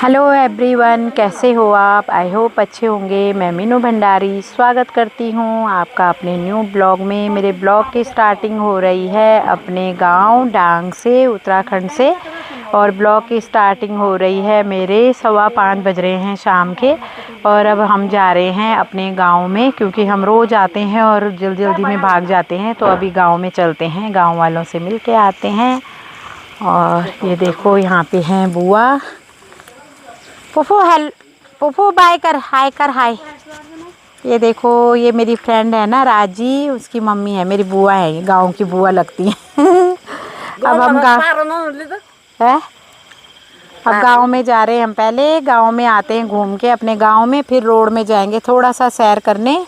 Hello everyone, कैसे हो आप? आई होप अच्छे होंगे। मैं मीनू भंडारी स्वागत करती हूँ आपका अपने न्यू ब्लॉग में। मेरे ब्लॉग की स्टार्टिंग हो रही है अपने गांव डांग से, उत्तराखंड से। और ब्लॉग की स्टार्टिंग हो रही है मेरे 5:15 बज रहे हैं शाम के। और अब हम जा रहे हैं अपने गांव में, क्योंकि हम रोज़ आते हैं और जल्दी जल्दी में भाग जाते हैं। तो अभी गाँव में चलते हैं, गाँव वालों से मिल के आते हैं। और ये देखो यहाँ पे हैं बुआ। पुफू पुफू बाय कर, हाय कर, हाय। ये देखो, ये मेरी फ्रेंड है ना राजी, उसकी मम्मी है, मेरी बुआ है, ये गांव की बुआ लगती है। अब हम गांव में जा रहे हैं। हम पहले गांव में आते हैं घूम के अपने गांव में, फिर रोड में जाएंगे थोड़ा सा सैर करने,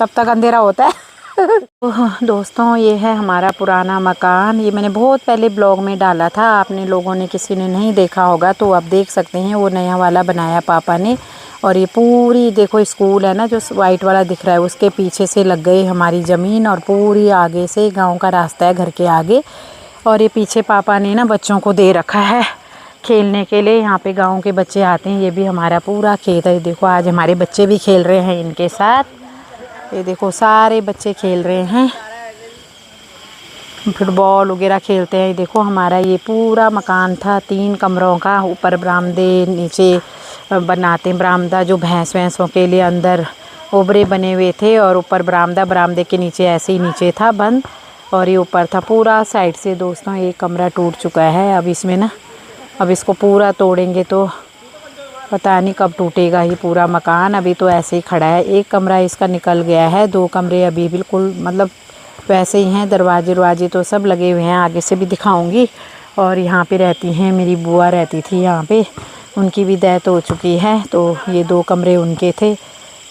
तब तक अंधेरा होता है। तो दोस्तों, ये है हमारा पुराना मकान। ये मैंने बहुत पहले ब्लॉग में डाला था, आपने लोगों ने किसी ने नहीं देखा होगा तो आप देख सकते हैं। वो नया वाला बनाया पापा ने। और ये पूरी देखो स्कूल है ना जो वाइट वाला दिख रहा है, उसके पीछे से लग गई हमारी ज़मीन। और पूरी आगे से गांव का रास्ता है घर के आगे। और ये पीछे पापा ने ना बच्चों को दे रखा है खेलने के लिए। यहाँ पे गाँव के बच्चे आते हैं। ये भी हमारा पूरा खेत है। देखो आज हमारे बच्चे भी खेल रहे हैं इनके साथ। ये देखो सारे बच्चे खेल रहे हैं, फुटबॉल वगैरह खेलते हैं। देखो हमारा ये पूरा मकान था 3 कमरों का। ऊपर बरामदे, नीचे बनाते बरामदा जो भैंसों के लिए, अंदर ओबरे बने हुए थे। और ऊपर बरामदा, बरामदे के नीचे ऐसे ही नीचे था बंद। और ये ऊपर था पूरा साइड से। दोस्तों एक कमरा टूट चुका है। अब इसमें ना, अब इसको पूरा तोड़ेंगे तो पता नहीं कब टूटेगा ये पूरा मकान। अभी तो ऐसे ही खड़ा है। एक कमरा इसका निकल गया है, 2 कमरे अभी बिल्कुल मतलब वैसे ही हैं। दरवाजे तो सब लगे हुए हैं, आगे से भी दिखाऊंगी। और यहाँ पे रहती हैं मेरी बुआ, रहती थी यहाँ पे, उनकी भी डेथ हो चुकी है। तो ये 2 कमरे उनके थे।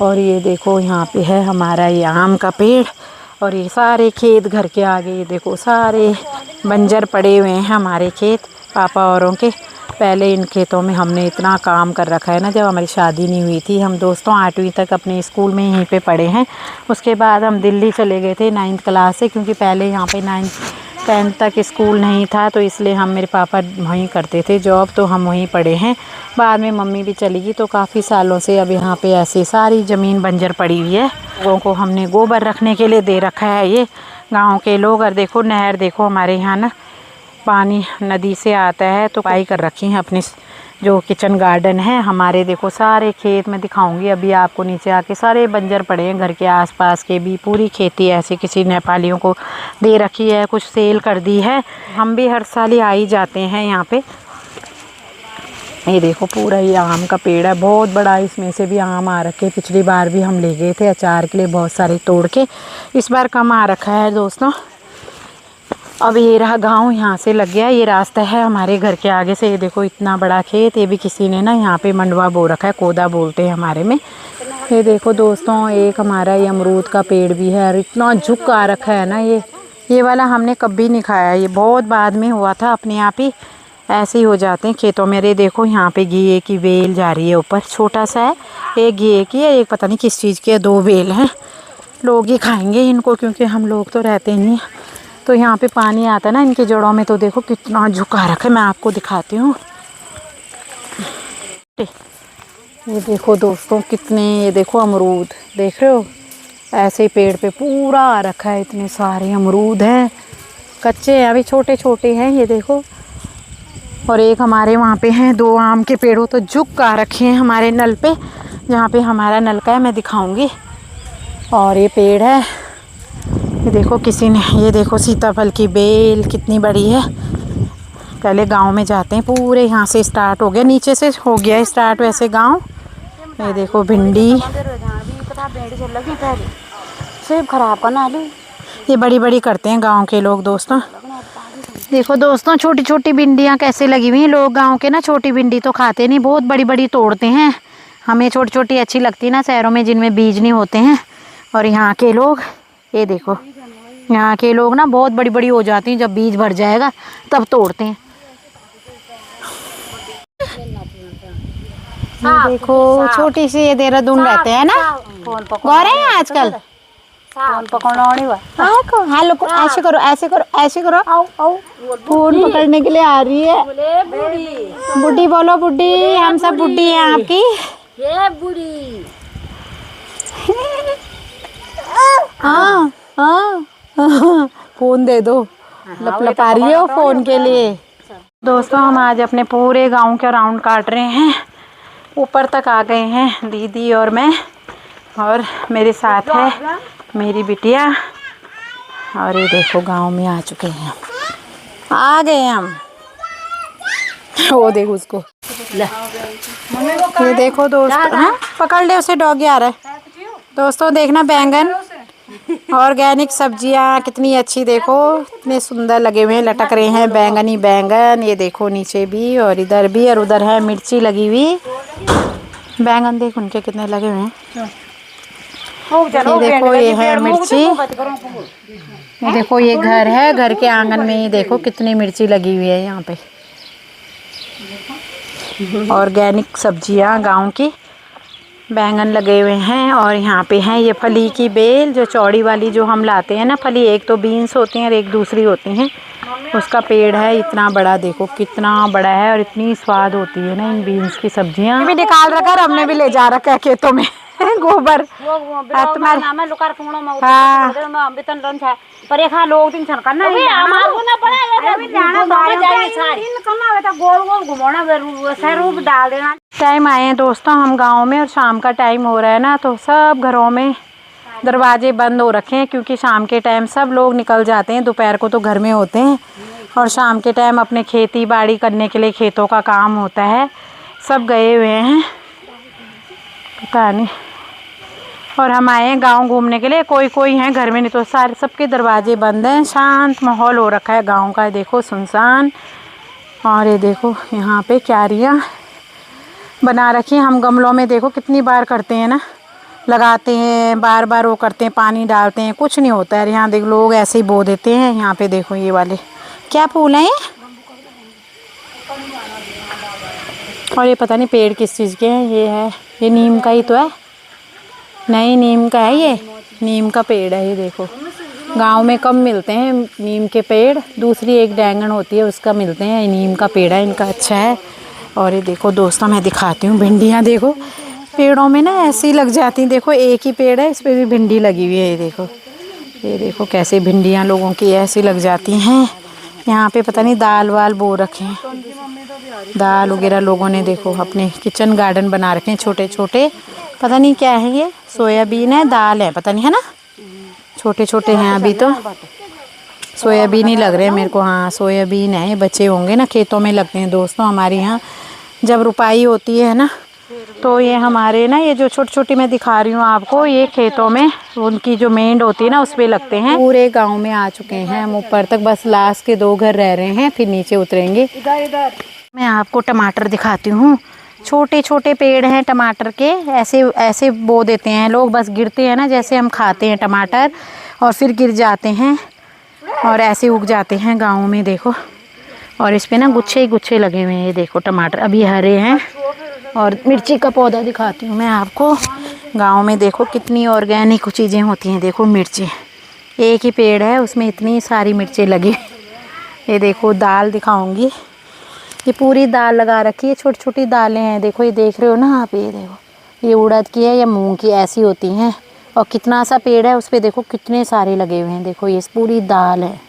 और ये देखो यहाँ पे है हमारा ये आम का पेड़। और ये सारे खेत घर के आगे, ये देखो सारे बंजर पड़े हुए हैं हमारे खेत पापा औरों के। पहले इन खेतों में हमने इतना काम कर रखा है ना, जब हमारी शादी नहीं हुई थी। हम दोस्तों 8वीं तक अपने स्कूल में यहीं पे पढ़े हैं। उसके बाद हम दिल्ली चले गए थे 9th क्लास से, क्योंकि पहले यहाँ पे 9th-10th तक स्कूल नहीं था। तो इसलिए हम, मेरे पापा वहीं करते थे जॉब, तो हम वहीं पढ़े हैं। बाद में मम्मी भी चली गई, तो काफ़ी सालों से अब यहाँ पे ऐसे सारी ज़मीन बंजर पड़ी हुई है। लोगों को हमने गोबर रखने के लिए दे रखा है ये गाँव के लोग। और देखो नहर, देखो हमारे यहाँ ना पानी नदी से आता है, तो पाई कर रखी हैं अपनी जो किचन गार्डन है हमारे। देखो सारे खेत में दिखाऊंगी अभी आपको, नीचे आके सारे बंजर पड़े हैं। घर के आसपास के भी पूरी खेती ऐसे किसी नेपालियों को दे रखी है, कुछ सेल कर दी है। हम भी हर साल ही आ ही जाते हैं यहाँ पे। ये देखो पूरा ये आम का पेड़ है, बहुत बड़ा। इसमें से भी आम आ रखे। पिछली बार भी हम ले गए थे अचार के लिए बहुत सारे तोड़ के। इस बार कम आ रखा है दोस्तों। अब ये रहा गांव, यहाँ से लग गया। ये रास्ता है हमारे घर के आगे से। ये देखो इतना बड़ा खेत। ये भी किसी ने ना यहाँ पे मंडवा बो रखा है, कोदा बोलते हैं हमारे में। ये देखो दोस्तों, एक हमारा ये अमरूद का पेड़ भी है। और इतना झुक आ रखा है ना, ये वाला हमने कभी नहीं खाया। ये बहुत बाद में हुआ था, अपने आप ही ऐसे ही हो जाते हैं खेतों में। ये देखो यहाँ पे घिए की बेल जा रही है ऊपर, छोटा सा है। एक घिए की है, एक पता नहीं किस चीज़ की है। 2 बेल हैं। लोग ही खाएंगे इनको, क्योंकि हम लोग तो रहते नहीं। तो यहाँ पे पानी आता है ना इनकी जड़ों में, तो देखो कितना झुका रखा है। मैं आपको दिखाती हूँ। ये देखो दोस्तों कितने, ये देखो अमरूद देख रहे हो, ऐसे ही पेड़ पे पूरा आ रखा है। इतने सारे अमरूद हैं, कच्चे हैं अभी, छोटे छोटे हैं। ये देखो। और एक हमारे वहाँ पे हैं 2 आम के पेड़ों, तो झुक आ रखे हैं हमारे नल पे, जहाँ पे हमारा नलका है, मैं दिखाऊंगी। और ये पेड़ है, ये देखो किसी ने, ये देखो सीताफल की बेल कितनी बड़ी है। पहले गांव में जाते हैं, पूरे यहाँ से स्टार्ट हो गया, नीचे से हो गया स्टार्ट वैसे गांव। ये देखो भिंडी, सेब खराब करना। ये बड़ी बड़ी करते हैं गांव के लोग दोस्तों। देखो दोस्तों छोटी छोटी भिंडियाँ कैसे लगी हुई हैं। लोग गांव के ना छोटी भिंडी तो खाते नहीं, बहुत बड़ी बड़ी तोड़ते हैं। हमें छोटी छोटी अच्छी लगती है ना, शहरों में जिनमें बीज नहीं होते हैं। और यहाँ के लोग, ये देखो यहाँ के लोग ना बहुत बड़ी बड़ी हो जाती हैं, जब बीज भर जाएगा तब तोड़ते हैं। देखो छोटी सी, ये देहरादून रहते हैं ना, गौरे हैं आजकल। फोन पकड़ना नहीं हुआ। हाँ को हेलो को ऐसे करो ऐसे करो ऐसे करो। आओ आओ फोन पकड़ने के लिए आ रही है। बुड्ढी बोलो बुड्ढी, हम सब बुड्ढी हैं आपकी। ये बूढ़ी हाँ हाँ फोन दे दो, लपलपा रही है वो फोन के लिए। दोस्तों हम आज अपने पूरे गांव के राउंड काट रहे हैं। ऊपर तक आ गए हैं दीदी और मैं, और मेरे साथ है मेरी बिटिया। और ये देखो गांव में आ चुके हैं, आ गए हम। वो देखो उसको, ये देखो दोस्तों, हाँ पकड़ ले उसे, डॉगी आ रहा है। दोस्तों देखना बैंगन, ऑर्गेनिक सब्जियां कितनी अच्छी, देखो इतने सुंदर लगे हुए हैं, लटक रहे हैं बैंगन ही बैंगन। ये देखो नीचे भी और इधर भी, और उधर है मिर्ची लगी हुई। बैंगन देख उनके कितने लगे हुए हैं। ये देखो ये है मिर्ची, ये देखो ये घर है, घर के आंगन में ही देखो कितनी मिर्ची लगी हुई है यहाँ पे। ऑर्गेनिक सब्जियां गांव की, बैंगन लगे हुए हैं। और यहाँ पे है ये फली की बेल, जो चौड़ी वाली जो हम लाते हैं ना फली, एक तो बीन्स होती हैं और एक दूसरी होती हैं, उसका पेड़ है इतना बड़ा, देखो कितना बड़ा है। और इतनी स्वाद होती है ना इन बीन्स की सब्जियां। भी निकाल रखा है, हमने भी ले जा रखा है खेतों में गोबर। तुम्हारे हाँ पर एक हाँ लोग दिन करना है, हमारे को ना पड़ा अभी जाना बाहर जाए सारे दिन करना बेटा, गोल गोल घुमाना रूप डाल देना। टाइम आए हैं दोस्तों हम गांव में, और शाम का टाइम हो रहा है ना, तो सब घरों में दरवाजे बंद हो रखे हैं, क्योंकि शाम के टाइम सब लोग निकल जाते हैं, दोपहर को तो घर में होते हैं, और शाम के टाइम अपने खेती बाड़ी करने के लिए खेतों का काम होता है, सब गए हुए हैं पता नहीं। और हम आए हैं गांव घूमने के लिए, कोई कोई हैं घर में, नहीं तो सारे सबके दरवाजे बंद हैं, शांत माहौल हो रखा है गांव का। देखो सुनसान, और ये देखो यहाँ पे क्यारियाँ बना रखी हैं। हम गमलों में देखो कितनी बार करते हैं ना, लगाते हैं बार बार, वो करते हैं पानी डालते हैं, कुछ नहीं होता है। यहाँ देख लोग ऐसे ही बो देते हैं। यहाँ पे देखो ये वाले क्या फूल हैं, और ये पता नहीं पेड़ किस चीज़ के हैं। ये है, ये नीम का ही तो है, नहीं नीम का है, ये नीम का पेड़ है। ये देखो गांव में कम मिलते हैं नीम के पेड़, दूसरी एक बैंगन होती है उसका मिलते हैं, नीम का पेड़ है इनका, अच्छा है। और ये देखो दोस्तों मैं दिखाती हूँ भिंडियाँ, देखो पेड़ों में ना ऐसी लग जाती हैं, देखो एक ही पेड़ है इस पर भी भिंडी लगी हुई है। ये देखो कैसे भिंडियाँ लोगों की ऐसी लग जाती हैं। यहाँ पे पता नहीं दाल वाल बो रखे हैं, दाल वगैरह लोगों ने देखो अपने किचन गार्डन बना रखे हैं छोटे छोटे, पता नहीं क्या है, ये सोयाबीन है दाल है पता नहीं, है ना, छोटे छोटे हैं अभी तो, सोयाबीन ही लग रहे हैं मेरे को। हाँ सोयाबीन है, ये बच्चे होंगे ना, खेतों में लगते हैं दोस्तों हमारे यहाँ जब रुपाई होती है ना, तो ये हमारे ना, ये जो छोटी छोटी मैं दिखा रही हूँ आपको, ये खेतों में उनकी जो मेंढ होती है ना उस पर लगते हैं। पूरे गांव में आ चुके हैं हम ऊपर तक, बस लास्ट के 2 घर रह रहे हैं, फिर नीचे उतरेंगे। मैं आपको टमाटर दिखाती हूँ, छोटे छोटे पेड़ हैं टमाटर के, ऐसे ऐसे बो देते हैं लोग, बस गिरते हैं ना, जैसे हम खाते हैं टमाटर और फिर गिर जाते हैं और ऐसे उग जाते हैं गाँव में देखो। और इस पे ना गुच्छे ही गुच्छे लगे हुए हैं, ये देखो टमाटर अभी हरे हैं। और मिर्ची का पौधा दिखाती हूँ मैं आपको, गांव में देखो कितनी ऑर्गेनिक चीज़ें होती हैं। देखो मिर्ची, एक ही पेड़ है उसमें इतनी सारी मिर्ची लगी। ये देखो दाल दिखाऊंगी, ये पूरी दाल लगा रखी है, छोटी छोटी दालें हैं, देखो ये देख रहे हो ना आप, ये देखो ये उड़द की है या मूंग की, ऐसी होती हैं। और कितना सा पेड़ है उस पर देखो कितने सारे लगे हुए हैं, देखो ये पूरी दाल है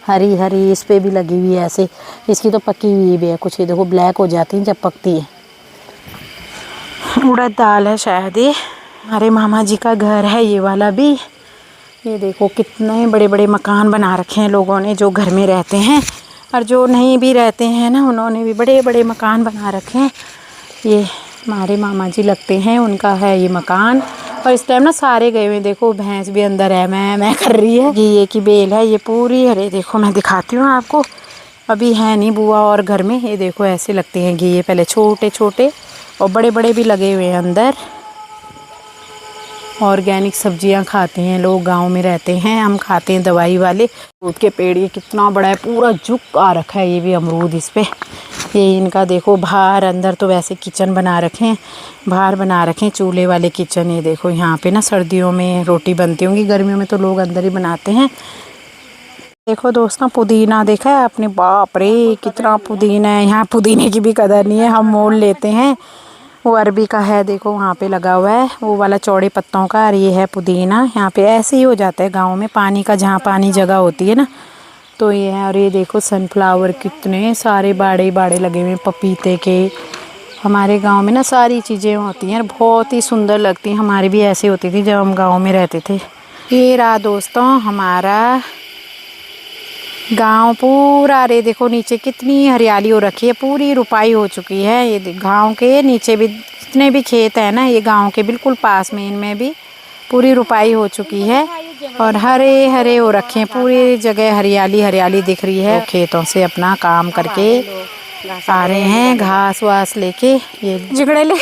हरी हरी, इस पर भी लगी हुई है ऐसे, इसकी तो पकी हुई भी है कुछ, ये देखो ब्लैक हो जाती है जब पकती है। उड़द दाल है शायद, ये हमारे मामा जी का घर है ये वाला भी। ये देखो कितने बड़े बड़े मकान बना रखे हैं लोगों ने, जो घर में रहते हैं, और जो नहीं भी रहते हैं ना उन्होंने भी बड़े बड़े मकान बना रखे हैं। ये हमारे मामा जी लगते हैं, उनका है ये मकान। और इस टाइम ना सारे गए हुए, देखो भैंस भी अंदर है, मैं कर रही है। घिये की बेल है ये पूरी, अरे देखो मैं दिखाती हूँ आपको, अभी है नहीं बुआ और घर में। ये देखो ऐसे लगते हैं घिये, पहले छोटे छोटे और बड़े बड़े भी लगे हुए हैं अंदर। ऑर्गेनिक सब्जियां खाते हैं लोग, गांव में रहते हैं, हम खाते हैं दवाई वाले। अमरूद के पेड़ ये कितना बड़ा है, पूरा झुक आ रखा है ये भी अमरूद इस पे। ये इनका देखो बाहर, अंदर तो वैसे किचन बना रखे हैं, बाहर बना रखे हैं चूल्हे वाले किचन। ये देखो यहाँ पे ना सर्दियों में रोटी बनती होंगी, गर्मियों में तो लोग अंदर ही बनाते हैं। देखो दोस्तों पुदीना देखा है आपने, बाप रे कितना पुदीना है। यहाँ पुदीने की भी कदर नहीं है, हम मोल लेते हैं। वो अरबी का है देखो वहाँ पे लगा हुआ है, वो वाला चौड़े पत्तों का। और ये है पुदीना। यहाँ पे ऐसे ही हो जाता है गांव में, पानी का जहाँ पानी जगह होती है ना तो ये है। और ये देखो सनफ्लावर कितने सारे बाड़े बाड़े लगे हुए हैं पपीते के। हमारे गांव में ना सारी चीज़ें होती हैं, बहुत ही सुंदर लगती हैं। हमारी भी ऐसे होती थी जब हम गाँव में रहते थे। ये रहा दोस्तों हमारा गांव पूरा। रे देखो नीचे कितनी हरियाली हो रखी है, पूरी रुपाई हो चुकी है। ये गांव के नीचे भी जितने भी खेत है ना, ये गांव के बिल्कुल पास में, इनमें भी पूरी रुपाई हो चुकी है और हरे हरे हो रखे हैं, पूरी जगह हरियाली हरियाली दिख रही है। खेतों से अपना काम करके आ रहे हैं, घास वास लेके, ये जिगड़े ले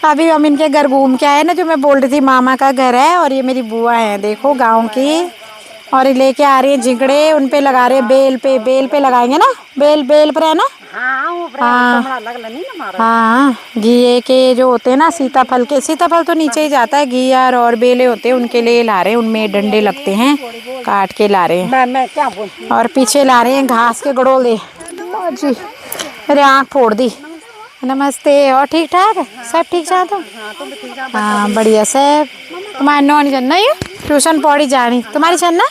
अभी हम इनके घर घूम के आए ना, जो मैं बोल रही थी मामा का घर है। और ये मेरी बुआ है देखो गाँव की, और लेके आ रही है जिगड़े, उन पे लगा रहे हैं बेल पे लगाएंगे ना, बेल पर है ना। हाँ घिये के जो होते हैं ना, सीताफल तो नीचे ही जाता है, घियर और बेले होते हैं उनके लिए ला रहे हैं। उनमें डंडे लगते हैं, काट के ला रहे हैं। मैं क्या बोलूं। और पीछे ला रहे हैं घास के गड़ोले जी। मेरे आँख फोड़ दी। नमस्ते। और ठीक ठाक सब ठीक ठाक हो? हाँ बढ़िया सब। तुम्हारी नौनी चन्ना ये ट्यूशन पढ़ी जानी तुम्हारी चन्ना।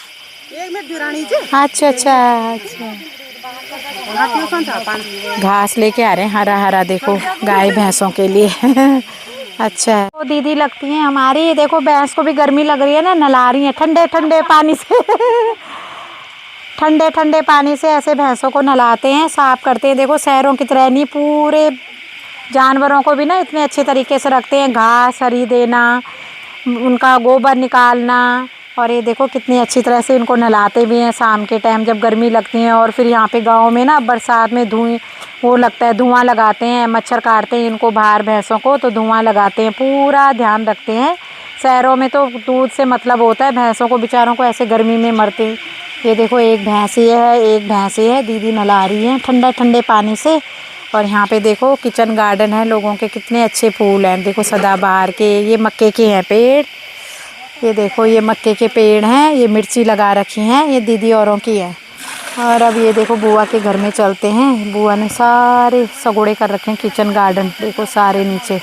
अच्छा अच्छा अच्छा। घास लेके आ रहे हैं हरा हरा, देखो गाय भैंसों के लिए अच्छा है। वो दीदी लगती हैं हमारी, देखो भैंस को भी गर्मी लग रही है ना, नला रही है ठंडे ठंडे पानी से ठंडे ठंडे पानी से ऐसे भैंसों को नहलाते हैं, साफ करते हैं। देखो शहरों की तरह नहीं, पूरे जानवरों को भी ना इतने अच्छे तरीके से रखते हैं, घास हरी देना, उनका गोबर निकालना। और ये देखो कितनी अच्छी तरह से इनको नहलाते भी हैं शाम के टाइम जब गर्मी लगती है। और फिर यहाँ पे गांव में ना बरसात में वो लगता है, धुआं लगाते हैं, मच्छर काटते हैं इनको बाहर भैंसों को, तो धुआं लगाते हैं, पूरा ध्यान रखते हैं। शहरों में तो दूध से मतलब होता है, भैंसों को बेचारों को ऐसे गर्मी में मरते हैं। ये देखो एक भैंसी है, दीदी नहला रही है ठंडा ठंडे पानी से। और यहाँ पे देखो किचन गार्डन है लोगों के, कितने अच्छे फूल हैं देखो सदाबहार के। ये मक्के के हैं पेड़, ये देखो ये मक्के के पेड़ हैं, ये मिर्ची लगा रखी हैं, ये दीदी औरों की है। और अब ये देखो बुआ के घर में चलते हैं। बुआ ने सारे सगोड़े कर रखे हैं किचन गार्डन, देखो सारे नीचे,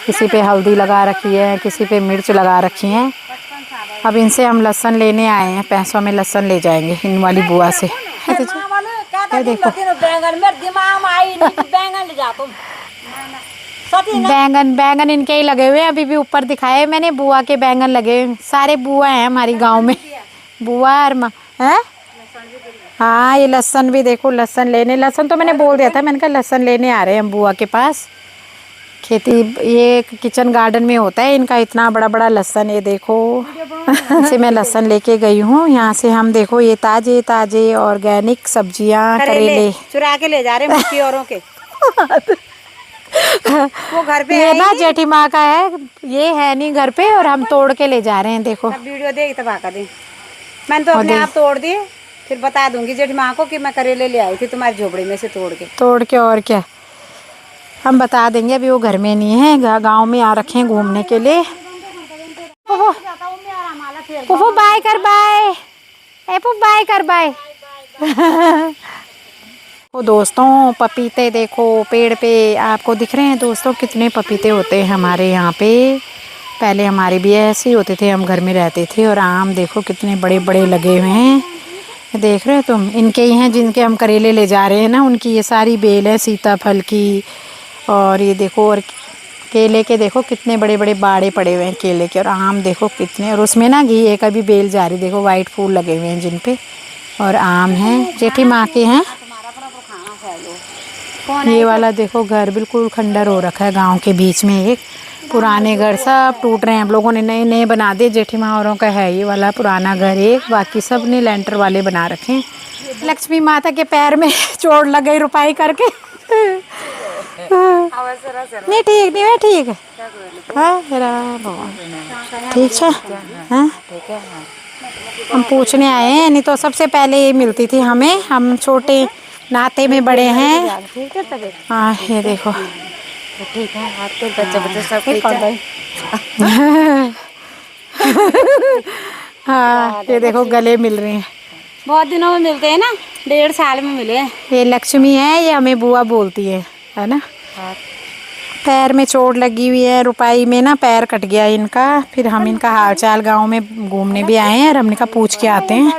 किसी पे हल्दी लगा रखी है, किसी पे मिर्च लगा रखी हैं। अब इनसे हम लहसुन लेने आए हैं, पैसों में लहसुन ले जाएंगे इन वाली बुआ से। देखो बैंगन इनके ही लगे हुए हैं, अभी भी ऊपर दिखाए मैंने बुआ के बैंगन लगे हुए। सारे बुआ हैं हमारी गांव में, बुआ और माँ है। हाँ ये लहसुन भी देखो, लहसुन तो मैंने बोल दिया था, मैंने कहा लहसुन लेने आ रहे हैं हम बुआ के पास। खेती ये किचन गार्डन में होता है इनका, इतना बड़ा बड़ा लहसुन। ये देखो इनसे मैं लहसुन लेके गई हूँ। यहाँ से हम देखो ये ताजे ताजे ऑर्गेनिक सब्जियाँ, करेले चुरा के ले जा रहे हैं औरों के वो घर पे ये ना जेठी माँ का है, ये है नहीं घर पे, और हम तोड़ के ले जा रहे हैं। देखो वीडियो देख तबाह कर दी मैंने तो अपने आप तोड़ दिए, फिर बता दूंगी जेठी माँ को कि मैं करेले ले आई थी तुम्हारी झोपड़ी में से तोड़ के। और क्या हम बता देंगे, अभी वो घर में नहीं है, गांव में आ रखे हैं घूमने के लिए। पुफू बाय कर बाय, बाय कर बाय तो दोस्तों पपीते देखो पेड़ पे आपको दिख रहे हैं दोस्तों, कितने पपीते होते हैं हमारे यहाँ पे। पहले हमारे भी ऐसे ही होते थे, हम घर में रहते थे। और आम देखो कितने बड़े बड़े लगे हुए हैं, देख रहे हो तुम, इनके ही हैं जिनके हम करेले ले जा रहे हैं ना, उनकी ये सारी बेल है सीताफल की। और ये देखो, और केले के देखो कितने बड़े बड़े बाड़े पड़े हुए हैं केले के। और आम देखो कितने, और उसमें ना घी एक अभी बेल जा रही, देखो वाइट फूल लगे हुए हैं जिन पे। और आम है, जेठी माँ के हैं। ये वाला देखो घर बिल्कुल खंडर हो रखा है गांव के बीच में, एक पुराने घर सब टूट रहे हैं, हम लोगों ने नए नए बना दिए। जेठी माँ औरों का है ये वाला पुराना घर एक, बाकी सब ने लेंटर वाले बना रखे हैं। लक्ष्मी माता के पैर में चोट लग गई रुपाई करके नहीं ठीक नहीं है ठीक है मेरा ठीक है हाँ हम पूछने आए हैं नहीं तो सबसे पहले ये मिलती थी हमें हम छोटे नाते में बड़े हैं हाँ ये देखो ठीक है आपके बच्चे सब ठीक है। हाँ ये देखो गले मिल रहे हैं बहुत दिनों में मिलते हैं ना 1.5 साल में मिले हैं। ये लक्ष्मी है ये हमें बुआ बोलती है ना पैर में चोट लगी हुई है रुपाई में ना पैर कट गया इनका फिर हम इनका हालचाल गांव में घूमने भी आए हैं और हमने कहा पूछ के आते हैं